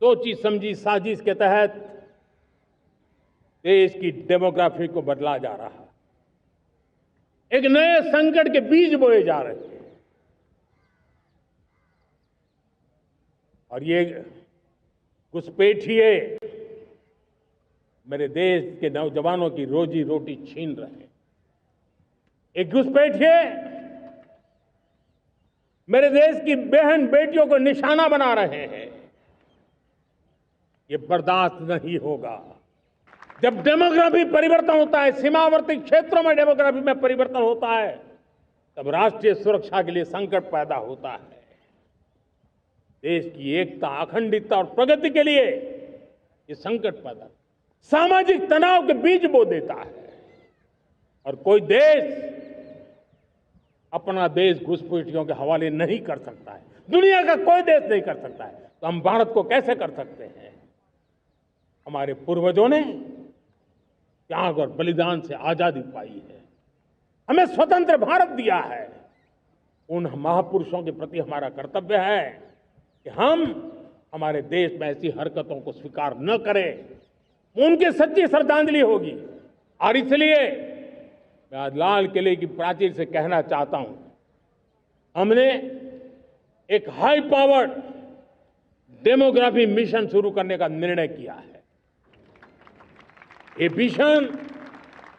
सोची समझी साजिश के तहत देश की डेमोग्राफी को बदला जा रहा है। एक नए संकट के बीज बोए जा रहे हैं और ये घुसपैठिए मेरे देश के नौजवानों की रोजी रोटी छीन रहे हैं। एक घुसपैठिए मेरे देश की बहन बेटियों को निशाना बना रहे हैं। ये बर्दाश्त नहीं होगा। जब डेमोग्राफी परिवर्तन होता है, सीमावर्ती क्षेत्रों में डेमोग्राफी में परिवर्तन होता है, तब राष्ट्रीय सुरक्षा के लिए संकट पैदा होता है। देश की एकता, अखंडता और प्रगति के लिए ये संकट पैदा, सामाजिक तनाव के बीज बो देता है। और कोई देश अपना देश घुसपैठियों के हवाले नहीं कर सकता है। दुनिया का कोई देश नहीं कर सकता है, तो हम भारत को कैसे कर सकते हैं? हमारे पूर्वजों ने त्याग और बलिदान से आजादी पाई है, हमें स्वतंत्र भारत दिया है। उन महापुरुषों के प्रति हमारा कर्तव्य है कि हम हमारे देश में ऐसी हरकतों को स्वीकार न करें। उनकी सच्ची श्रद्धांजलि होगी। और इसलिए मैं आज लाल किले की प्राचीर से कहना चाहता हूं, हमने एक हाई पावर्ड डेमोग्राफी मिशन शुरू करने का निर्णय किया है। ये मिशन,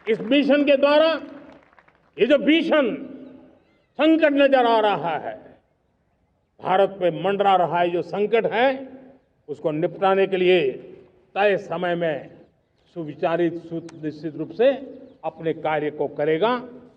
इस मिशन के द्वारा ये जो भीषण संकट नजर आ रहा है, भारत पे मंडरा रहा है जो संकट है, उसको निपटाने के लिए तय समय में सुविचारित निश्चित रूप से अपने कार्य को करेगा।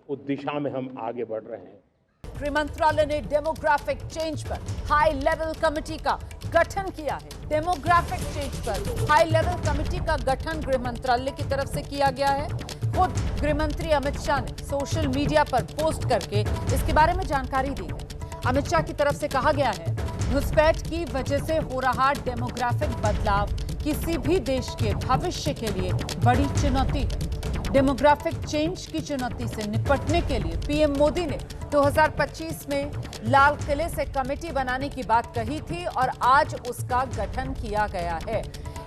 उस दिशा में हम आगे बढ़ रहे हैं। गृह मंत्रालय ने डेमोग्राफिक चेंज पर हाई लेवल कमेटी का गठन किया है। डेमोग्राफिक चेंज पर हाई लेवल कमेटी का गठन गृह मंत्रालय की तरफ से किया गया है। खुद गृह मंत्री अमित शाह ने सोशल मीडिया पर पोस्ट करके इसके बारे में जानकारी दी है। अमित शाह की तरफ से कहा गया है, घुसपैठ की वजह से हो रहा डेमोग्राफिक बदलाव किसी भी देश के भविष्य के लिए बड़ी चुनौती है। डेमोग्राफिक चेंज की चुनौती से निपटने के लिए पीएम मोदी ने 2025 में लाल किले से कमेटी बनाने की बात कही थी और आज उसका गठन किया गया है।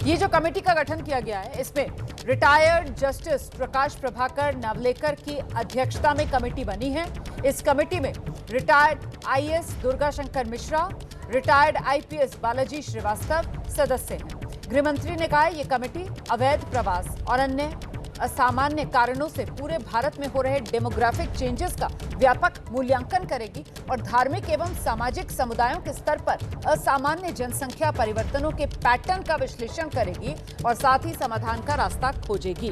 ये जो कमेटी का गठन किया गया है, इसमें रिटायर्ड जस्टिस प्रकाश प्रभाकर नावलेकर की अध्यक्षता में कमेटी बनी है। इस कमेटी में retired IAS Durga Shankar Mishra, retired IPS Balaji Srivastava सदस्य हैं। गृह मंत्री ने कहा है, ये कमेटी अवैध प्रवास और अन्य असामान्य कारणों से पूरे भारत में हो रहे डेमोग्राफिक चेंजेस का व्यापक मूल्यांकन करेगी और धार्मिक एवं सामाजिक समुदायों के स्तर पर असामान्य जनसंख्या परिवर्तनों के पैटर्न का विश्लेषण करेगी और साथ ही समाधान का रास्ता खोजेगी।